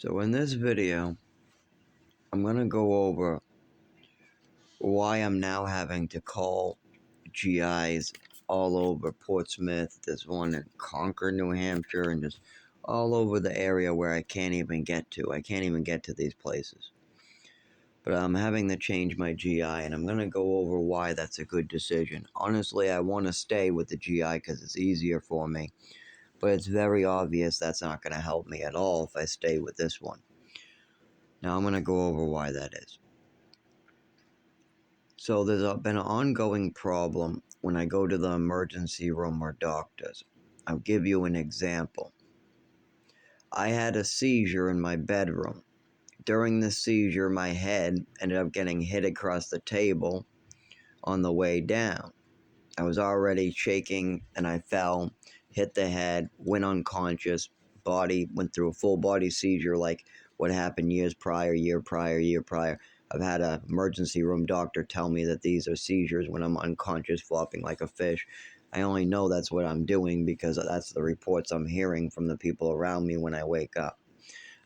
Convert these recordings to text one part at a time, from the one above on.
So in this video, I'm going to go over why I'm now having to call GIs all over Portsmouth. There's one in Concord, New Hampshire, and just all over the area where I can't even get to. I can't even get to these places. But I'm having to change my GI, and I'm going to go over why that's a good decision. Honestly, I want to stay with the GI because it's easier for me. But it's very obvious that's not going to help me at all if I stay with this one. Now I'm going to go over why that is. So there's been an ongoing problem when I go to the emergency room or doctors. I'll give you an example. I had a seizure in my bedroom. During the seizure, my head ended up getting hit across the table on the way down. I was already shaking and I fell, hit the head, went unconscious, body went through a full body seizure like what happened year prior. I've had an emergency room doctor tell me that these are seizures when I'm unconscious, flopping like a fish. I only know that's what I'm doing because that's the reports I'm hearing from the people around me when I wake up.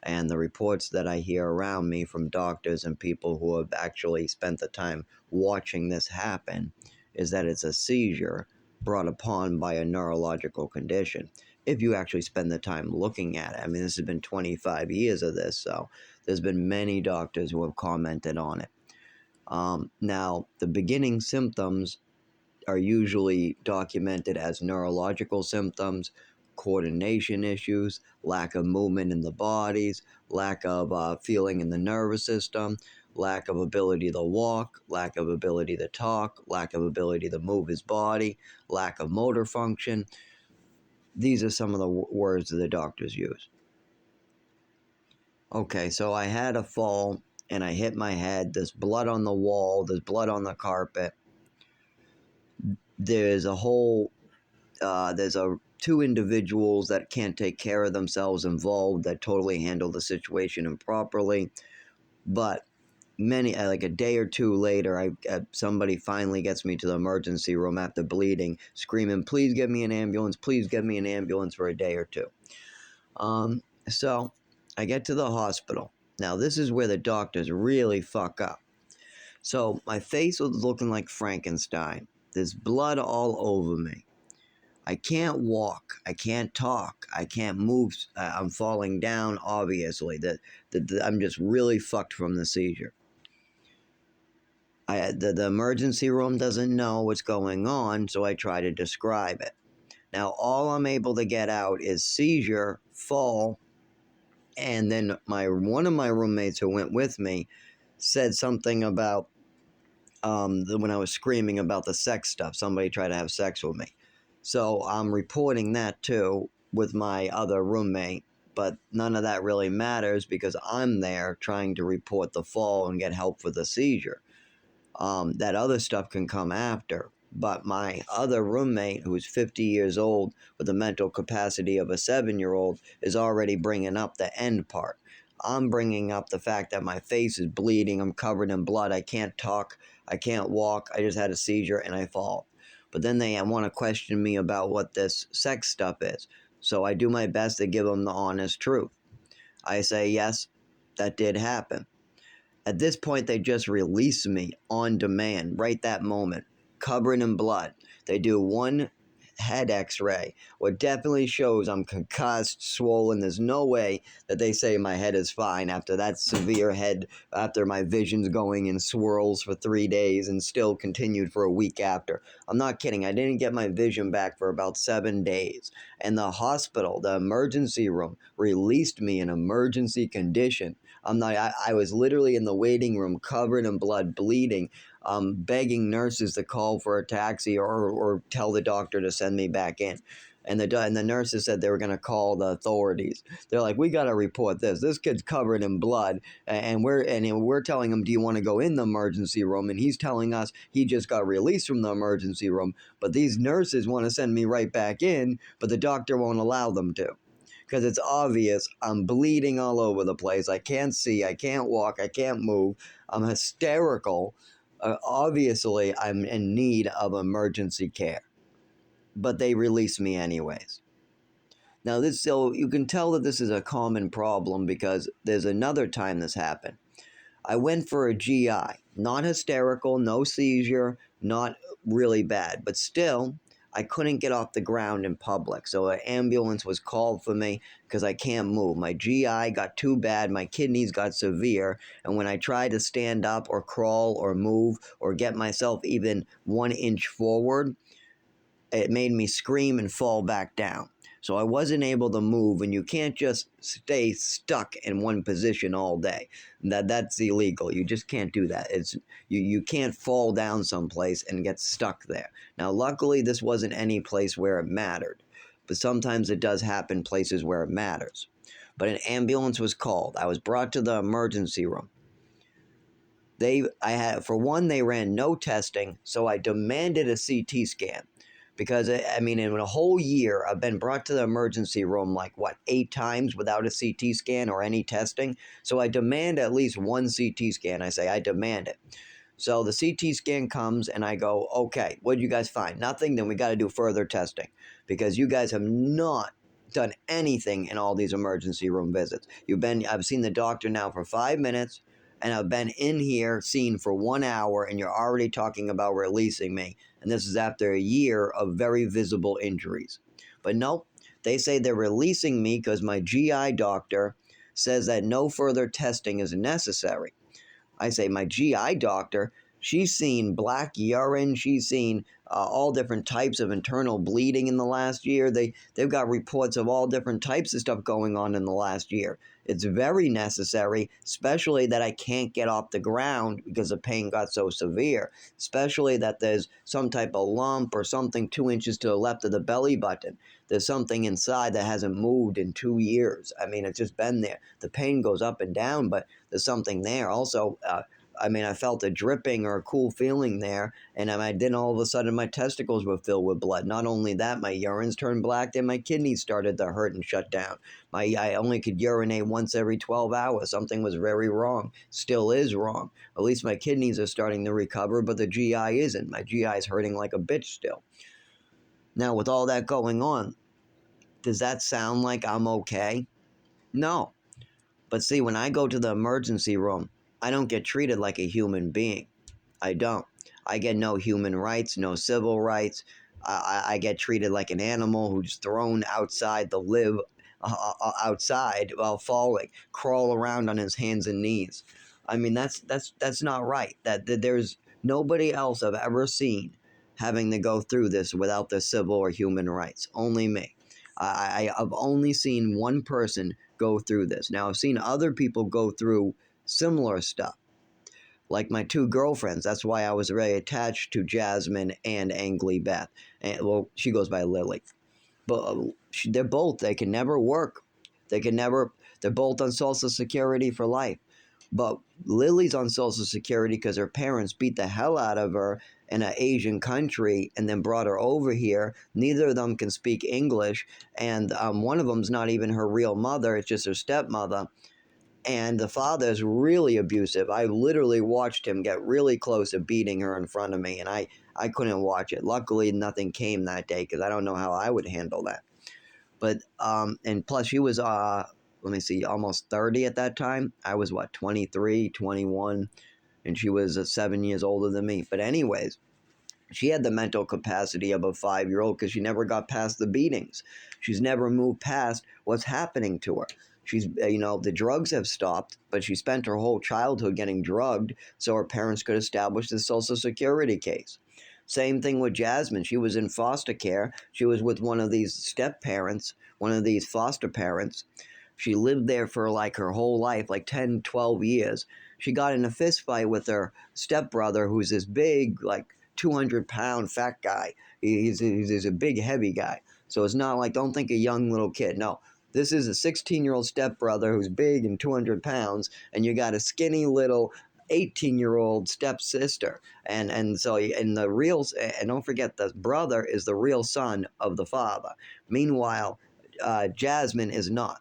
And the reports that I hear around me from doctors and people who have actually spent the time watching this happen is that it's a seizure brought upon by a neurological condition. If you actually spend the time looking at it. I mean, this has been 25 years of this, so there's been many doctors who have commented on it. Now, the beginning symptoms are usually documented as neurological symptoms, coordination issues, lack of movement in the bodies, lack of feeling in the nervous system, lack of ability to walk, lack of ability to talk, lack of ability to move his body, lack of motor function. These are some of the words that the doctors use. Okay, so I had a fall and I hit my head. There's blood on the wall. There's blood on the carpet. There's two individuals that can't take care of themselves involved that totally handle the situation improperly. But like a day or two later, somebody finally gets me to the emergency room after bleeding, screaming, "Please get me an ambulance! Please get me an ambulance!" for a day or two. So I get to the hospital. Now this is where the doctors really fuck up. So my face was looking like Frankenstein. There's blood all over me. I can't walk. I can't talk. I can't move. I'm falling down, obviously. I'm just really fucked from the seizure. The emergency room doesn't know what's going on, so I try to describe it. Now, all I'm able to get out is seizure, fall, and then one of my roommates who went with me said something about when I was screaming about the sex stuff. Somebody tried to have sex with me. So I'm reporting that too with my other roommate, but none of that really matters because I'm there trying to report the fall and get help for the seizure. That other stuff can come after, but my other roommate, who's 50 years old with the mental capacity of a 7-year-old, is already bringing up the end part. I'm bringing up the fact that my face is bleeding, I'm covered in blood, I can't talk, I can't walk, I just had a seizure and I fall. But then they want to question me about what this sex stuff is. So I do my best to give them the honest truth. I say, yes, that did happen. At this point, they just release me on demand, right that moment, covered in blood. They do one head x-ray, what definitely shows I'm concussed, swollen. There's no way that they say my head is fine after that severe head, after my vision's going in swirls for 3 days and still continued for a week after. I'm not kidding. I didn't get my vision back for about 7 days. And the hospital, the emergency room, released me in emergency condition. I was literally in the waiting room, covered in blood, bleeding, begging nurses to call for a taxi or tell the doctor to send me back in. And the nurses said they were going to call the authorities. They're like, we got to report this. This kid's covered in blood, and we're telling him, do you want to go in the emergency room? And he's telling us he just got released from the emergency room. But these nurses want to send me right back in, but the doctor won't allow them to. Because it's obvious I'm bleeding all over the place. I can't see, I can't walk, I can't move. I'm hysterical. Obviously, I'm in need of emergency care. But they release me anyways. Now so you can tell that this is a common problem because there's another time this happened. I went for a GI, not hysterical, no seizure, not really bad, but still, I couldn't get off the ground in public. So an ambulance was called for me because I can't move. My GI got too bad, my kidneys got severe, and when I tried to stand up or crawl or move or get myself even 1 inch forward, it made me scream and fall back down. So I wasn't able to move, and you can't just stay stuck in one position all day. That's illegal. You just can't do that. You can't fall down someplace and get stuck there. Now, luckily, this wasn't any place where it mattered, but sometimes it does happen places where it matters. But an ambulance was called. I was brought to the emergency room. For one, they ran no testing, so I demanded a CT scan. Because, I mean, in a whole year, I've been brought to the emergency room like, 8 times without a CT scan or any testing? So I demand at least one CT scan. I say, I demand it. So the CT scan comes, and I go, okay, what did you guys find? Nothing? Then we got to do further testing. Because you guys have not done anything in all these emergency room visits. I've seen the doctor now for 5 minutes, and I've been in here seen for 1 hour, and you're already talking about releasing me. And this is after a year of very visible injuries. But nope, they say they're releasing me because my GI doctor says that no further testing is necessary. I say, my GI doctor, she's seen black urine, she's seen all different types of internal bleeding in the last year. They've got reports of all different types of stuff going on in the last year. It's very necessary, especially that I can't get off the ground because the pain got so severe, especially that there's some type of lump or something 2 inches to the left of the belly button. There's something inside that hasn't moved in 2 years. I mean, it's just been there. The pain goes up and down, but there's something there. Also, I mean, I felt a dripping or a cool feeling there, and then all of a sudden my testicles were filled with blood. Not only that, my urines turned black, then my kidneys started to hurt and shut down. I only could urinate once every 12 hours. Something was very wrong. Still is wrong. At least my kidneys are starting to recover, but the GI isn't. My GI is hurting like a bitch still. Now, with all that going on, does that sound like I'm okay? No. But see, when I go to the emergency room, I don't get treated like a human being. I don't. I get no human rights, no civil rights. I get treated like an animal who's thrown outside to live outside while falling, crawl around on his hands and knees. I mean, that's not right. There's nobody else I've ever seen having to go through this without their civil or human rights. Only me. I've only seen one person go through this. Now, I've seen other people go through similar stuff, like my 2 girlfriends. That's why I was very attached to Jasmine and Angly Beth. And, well, she goes by Lily. But they can never work. They're both on Social Security for life. But Lily's on Social Security because her parents beat the hell out of her in an Asian country and then brought her over here. Neither of them can speak English, and one of them's not even her real mother. It's just her stepmother. And the father is really abusive. I literally watched him get really close to beating her in front of me, and I couldn't watch it. Luckily, nothing came that day because I don't know how I would handle that. But, and plus she was, let me see, almost 30 at that time. I was, 23, 21, and she was 7 years older than me. But anyways, she had the mental capacity of a 5-year-old because she never got past the beatings. She's never moved past what's happening to her. She's, the drugs have stopped, but she spent her whole childhood getting drugged so her parents could establish the Social Security case. Same thing with Jasmine. She was in foster care. She was with one of these step parents, one of these foster parents. She lived there for like her whole life, like 10, 12 years. She got in a fist fight with her stepbrother, who's this big, like 200-pound fat guy. He's a big, heavy guy. So it's not like, don't think a young little kid. No, this is a 16-year-old stepbrother who's big and 200 pounds, and you got a skinny little 18-year-old stepsister. And don't forget, the brother is the real son of the father. Meanwhile, Jasmine is not.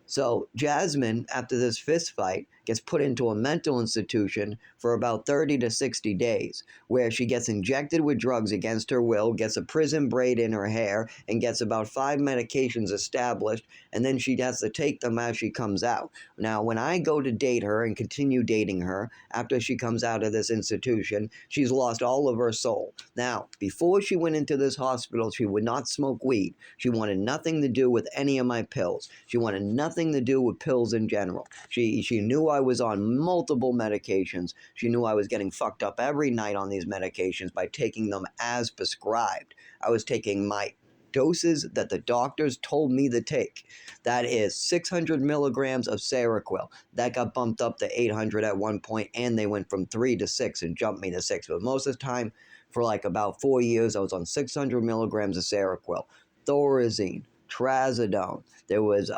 So Jasmine, after this fist fight, gets put into a mental institution for about 30 to 60 days, where she gets injected with drugs against her will, gets a prison braid in her hair, and gets about 5 medications established, and then she has to take them as she comes out. Now, when I go to date her and continue dating her after she comes out of this institution, she's lost all of her soul. Now, before she went into this hospital, she would not smoke weed. She wanted nothing to do with any of my pills. She wanted nothing to do with pills in general. She knew I was on multiple medications. She knew I was getting fucked up every night on these medications by taking them as prescribed. I was taking my doses that the doctors told me to take. That is 600 milligrams of Seroquel. That got bumped up to 800 at one point, and they went from 3 to 6 and jumped me to 6. But most of the time, for like about 4 years, I was on 600 milligrams of Seroquel, Thorazine, Trazodone. There was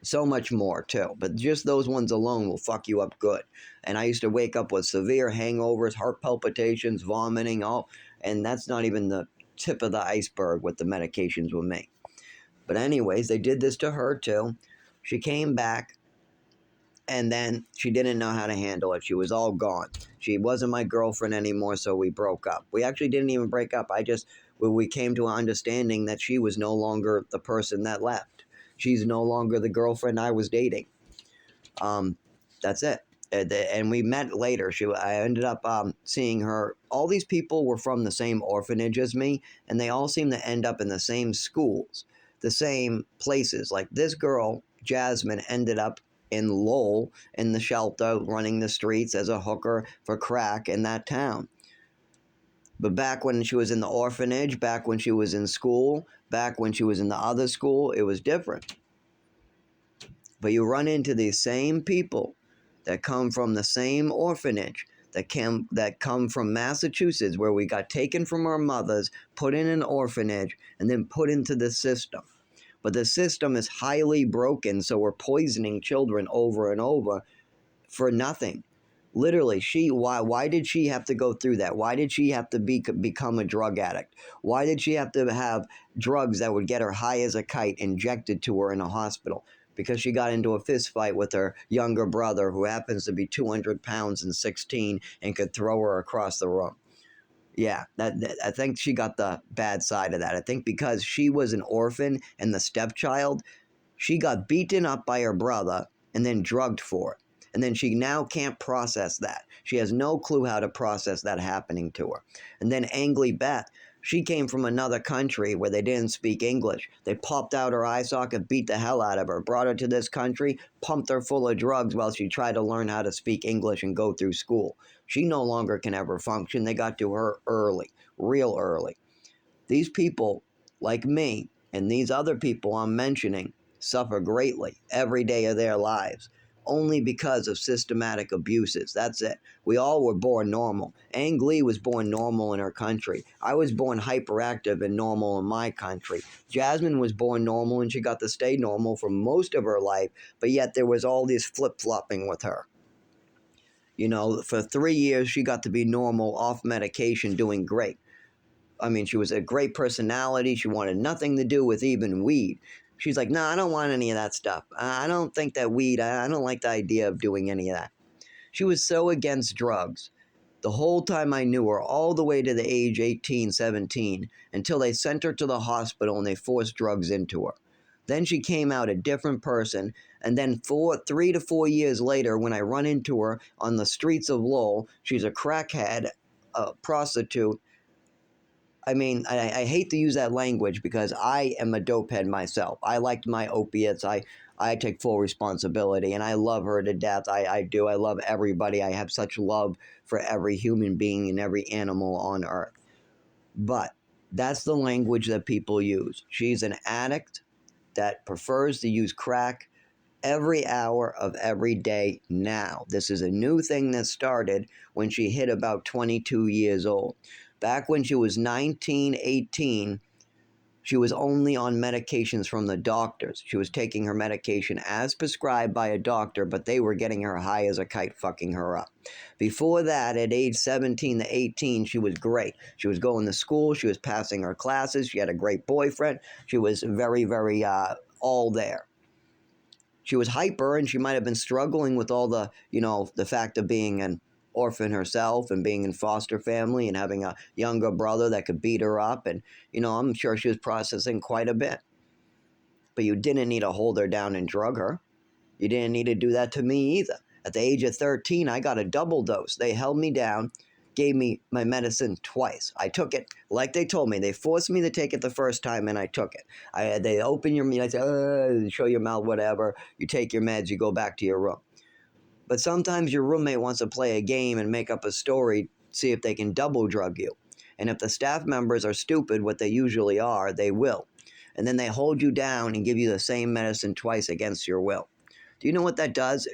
so much more too, but just those ones alone will fuck you up good. And I used to wake up with severe hangovers, heart palpitations, vomiting, all, and that's not even the tip of the iceberg what the medications will make. But anyways, they did this to her too. She came back, and then she didn't know how to handle it. She was all gone. She wasn't my girlfriend anymore, so we broke up. We actually didn't even break up. We came to an understanding that she was no longer the person that left. She's no longer the girlfriend I was dating. That's it. And we met later. I ended up seeing her. All these people were from the same orphanage as me, and they all seemed to end up in the same schools, the same places. Like this girl, Jasmine, ended up in Lowell in the shelter, running the streets as a hooker for crack in that town. But back when she was in the orphanage, back when she was in school, back when she was in the other school, it was different. But you run into these same people that come from the same orphanage, that come from Massachusetts, where we got taken from our mothers, put in an orphanage, and then put into the system. But the system is highly broken, so we're poisoning children over and over for nothing. Literally, why did she have to go through that? Why did she have to become a drug addict? Why did she have to have drugs that would get her high as a kite injected to her in a hospital? Because she got into a fist fight with her younger brother, who happens to be 200 pounds and 16 and could throw her across the room. Yeah, I think she got the bad side of that. I think because she was an orphan and the stepchild, she got beaten up by her brother and then drugged for it. And then she now can't process that. She has no clue how to process that happening to her. And then Angly Beth, she came from another country where they didn't speak English. They popped out her eye socket, beat the hell out of her, brought her to this country, pumped her full of drugs while she tried to learn how to speak English and go through school. She no longer can ever function. They got to her early, real early. These people, like me, and these other people I'm mentioning, suffer greatly every day of their lives, only because of systematic abuses. That's it. We all were born normal. Ang Lee was born normal in her country. I was born hyperactive and normal in my country. Jasmine was born normal and she got to stay normal for most of her life, but yet there was all this flip-flopping with her. You know, for 3 years she got to be normal, off medication, doing great. I mean, she was a great personality. She wanted nothing to do with even weed. She's like, no, I don't want any of that stuff. I don't think that weed, I don't like the idea of doing any of that. She was so against drugs the whole time I knew her, all the way to the age 18, 17, until they sent her to the hospital and they forced drugs into her. Then she came out a different person, and then 3 to 4 years later, when I run into her on the streets of Lowell, she's a crackhead, a prostitute. I mean, I hate to use that language because I am a dopehead myself. I liked my opiates. I take full responsibility, and I love her to death. I do. I love everybody. I have such love for every human being and every animal on earth. But that's the language that people use. She's an addict that prefers to use crack every hour of every day now. This is a new thing that started when she hit about 22 years old. Back when she was 19, 18, she was only on medications from the doctors. She was taking her medication as prescribed by a doctor, but they were getting her high as a kite, fucking her up. Before that, at age 17 to 18, she was great. She was going to school. She was passing her classes. She had a great boyfriend. She was very, very all there. she was hyper, and she might have been struggling with all the, the fact of being an orphan herself and being in foster family and having a younger brother that could beat her up. And, I'm sure she was processing quite a bit. But you didn't need to hold her down and drug her. You didn't need to do that to me either. At the age of 13, I got a double dose. They held me down, gave me my medicine twice. I took it like they told me. They forced me to take it the first time, and I took it. They open your mouth, I say, show your mouth, whatever. You take your meds, you go back to your room. But sometimes your roommate wants to play a game and make up a story, see if they can double drug you. And if the staff members are stupid, what they usually are, they will. And then they hold you down and give you the same medicine twice against your will. Do you know what that does?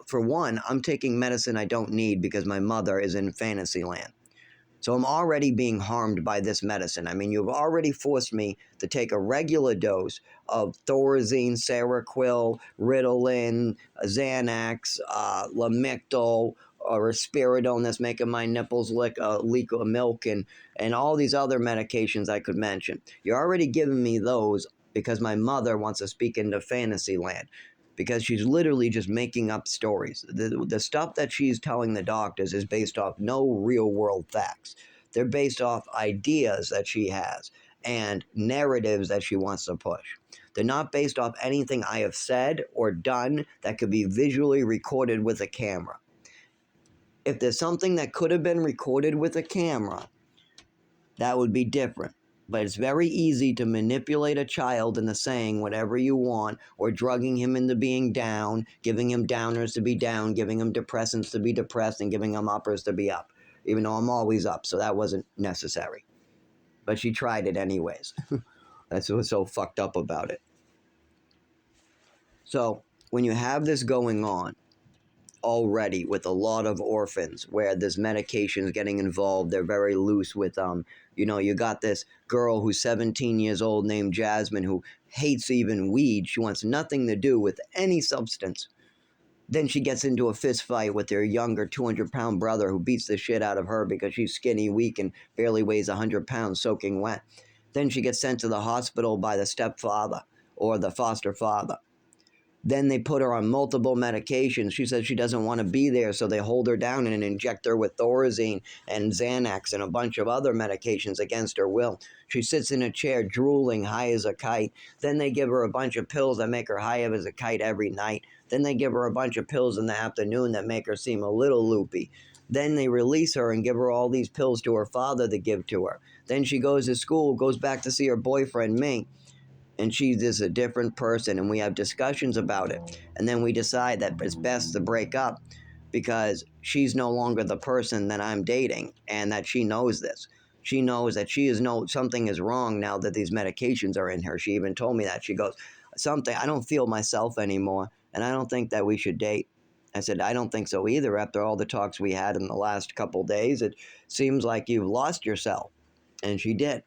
For one, I'm taking medicine I don't need because my mother is in fantasy land. So I'm already being harmed by this medicine. I mean, you've already forced me to take a regular dose of Thorazine, Seroquel, Ritalin, Xanax, Lamictal, or Risperidone that's making my nipples leak of milk, and all these other medications I could mention. You're already giving me those because my mother wants to speak into fantasy land. Because she's literally just making up stories. The stuff that she's telling the doctors is based off no real world facts. They're based off ideas that she has and narratives that she wants to push. They're not based off anything I have said or done that could be visually recorded with a camera. If there's something that could have been recorded with a camera, that would be different. But it's very easy to manipulate a child into saying whatever you want, or drugging him into being down, giving him downers to be down, giving him depressants to be depressed, and giving him uppers to be up. Even though I'm always up, so that wasn't necessary. But she tried it anyways. That's what's so fucked up about it. So, when you have this going on already with a lot of orphans where this medication is getting involved, they're very loose with you got this girl who's 17 years old named Jasmine who hates even weed. She wants nothing to do with any substance. Then she gets into a fist fight with her younger 200-pound brother who beats the shit out of her because she's skinny, weak, and barely weighs 100 pounds soaking wet. Then she gets sent to the hospital by the stepfather or the foster father. Then they put her on multiple medications. She says she doesn't want to be there, so they hold her down and inject her with Thorazine and Xanax and a bunch of other medications against her will. She sits in a chair drooling, high as a kite. Then they give her a bunch of pills that make her high as a kite every night. Then they give her a bunch of pills in the afternoon that make her seem a little loopy. Then they release her and give her all these pills to her father to give to her. Then she goes to school, goes back to see her boyfriend, me. And she's just a different person, and we have discussions about it. And then we decide that it's best to break up because she's no longer the person that I'm dating, and that she knows this. She knows that something is wrong now that these medications are in her. She even told me that. She goes, I don't feel myself anymore, and I don't think that we should date. I said, I don't think so either. After all the talks we had in the last couple days, it seems like you've lost yourself. And she did,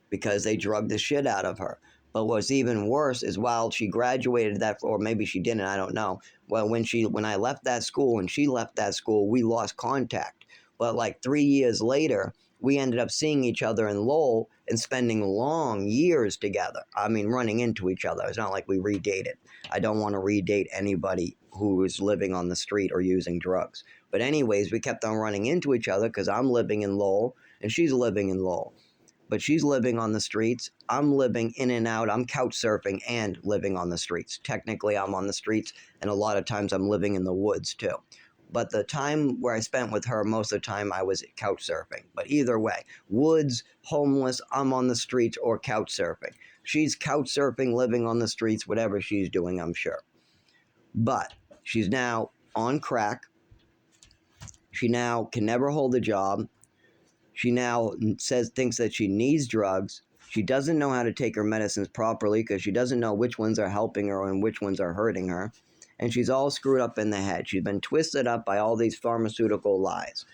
because they drugged the shit out of her. But what's even worse is while she graduated or maybe she didn't, I don't know. Well, when I left that school and she left that school, we lost contact. But like 3 years later, we ended up seeing each other in Lowell and spending long years together. I mean, running into each other. It's not like we redated. I don't want to redate anybody who is living on the street or using drugs. But anyways, we kept on running into each other because I'm living in Lowell and she's living in Lowell. But she's living on the streets. I'm living in and out. I'm couch surfing and living on the streets. Technically, I'm on the streets, and a lot of times I'm living in the woods too. But the time where I spent with her, most of the time I was couch surfing. But either way, woods, homeless, I'm on the streets or couch surfing. She's couch surfing, living on the streets, whatever she's doing, I'm sure. But she's now on crack. She now can never hold a job. She now thinks that she needs drugs. She doesn't know how to take her medicines properly because she doesn't know which ones are helping her and which ones are hurting her. And she's all screwed up in the head. She's been twisted up by all these pharmaceutical lies.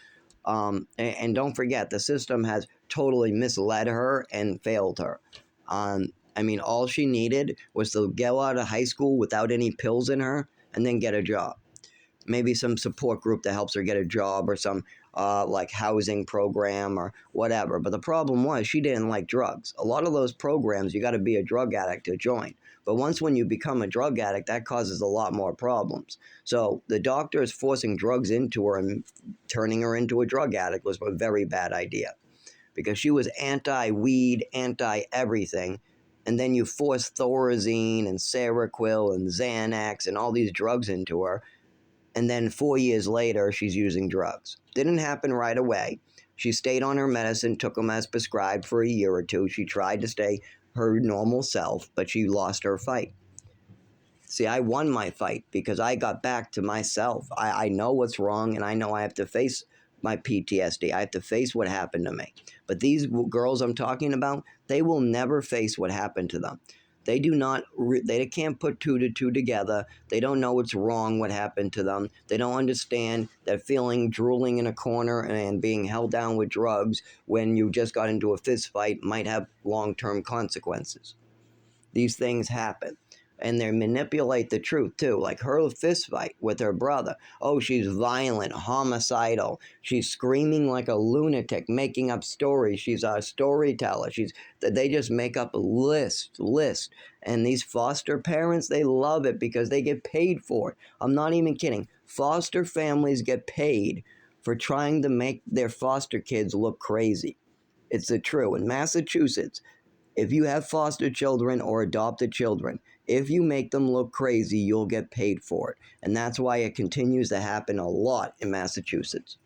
And don't forget, the system has totally misled her and failed her. I mean, all she needed was to go out of high school without any pills in her and then get a job. maybe some support group that helps her get a job, or some like housing program or whatever. But the problem was she didn't like drugs. A lot of those programs, you got to be a drug addict to join. But once when you become a drug addict, that causes a lot more problems. So the doctor is forcing drugs into her, and turning her into a drug addict was a very bad idea, because she was anti-weed, anti-everything. And then you force Thorazine and Seroquel and Xanax and all these drugs into her, and then 4 years later, she's using drugs. Didn't happen right away. She stayed on her medicine, took them as prescribed for a year or two. She tried to stay her normal self, but she lost her fight. See, I won my fight because I got back to myself. I know what's wrong, and I know I have to face my PTSD. I have to face what happened to me. But these girls I'm talking about, they will never face what happened to them. They do not, they can't put two to two together. They don't know what's wrong, what happened to them. They don't understand that feeling drooling in a corner and being held down with drugs when you just got into a fist fight might have long-term consequences. These things happen. And they manipulate the truth too. Like her fist fight with her brother. Oh, she's violent, homicidal. She's screaming like a lunatic, making up stories. She's a storyteller. They just make up a list. And these foster parents, they love it because they get paid for it. I'm not even kidding. Foster families get paid for trying to make their foster kids look crazy. It's the truth. In Massachusetts, if you have foster children or adopted children, if you make them look crazy, you'll get paid for it. And that's why it continues to happen a lot in Massachusetts.